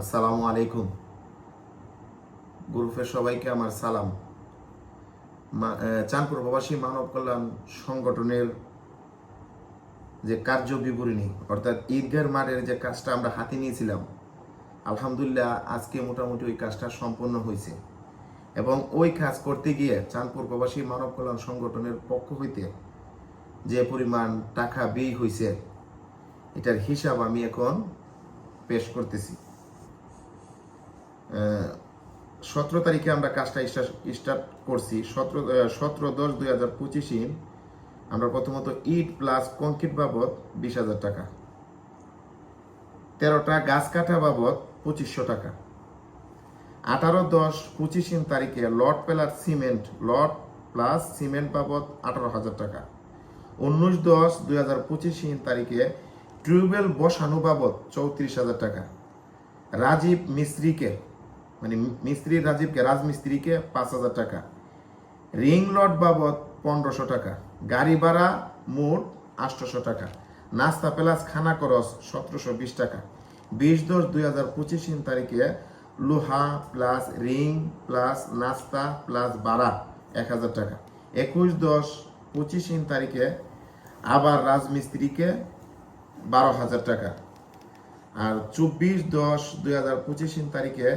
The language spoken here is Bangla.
আসসালামু আলাইকুম। গ্রুপের সবাইকে আমার সালাম। চাঁদপুর প্রবাসী মানব কল্যাণ সংগঠনের যে কার্য বিবরণী অর্থাৎ ঈদগার মাঠের যে কাজটা আমরা হাতে নিয়েছিলাম, আলহামদুলিল্লাহ আজকে মোটামুটি ওই কাজটা সম্পন্ন হয়েছে। এবং ওই কাজ করতে গিয়ে চাঁদপুর প্রবাসী মানব কল্যাণ সংগঠনের পক্ষ হইতে যে পরিমাণ টাকা ব্যয় হয়েছে, এটার হিসাব আমি এখন পেশ করতেছি। 17 তারিখে আমরা কাজটা স্টার্ট করছি। 17/10/2025 আমরা প্রথমত ইট প্লাস কংক্রিট বাবদ 20,000 টাকা, 13টা গাছ কাটা বাবদ 2500 টাকা, 18/10/25 তারিখে লট প্লাস সিমেন্ট বাবদ 18,000 টাকা, 19/10/2025 তারিখে টিউবওয়েল বসানো বাবদ 34,000 টাকা, রাজীব মিস্ত্রিকে রাজমিস্ত্রিকে 5,000 টাকা, রিং লট বাবদ 1500 টাকা, গাড়ি ভাড়া মোট 800 টাকা, নাস্তা প্লাস খানা খরচ 1720 টাকা, 20/10/2025 তারিখে লোহা প্লাস রিং প্লাস নাস্তা প্লাস ভাড়া 1000 টাকা, 21/10/25 তারিখে আবার রাজমিস্ত্রিকে 12,000 টাকা, আর 24/10/2025 তারিখে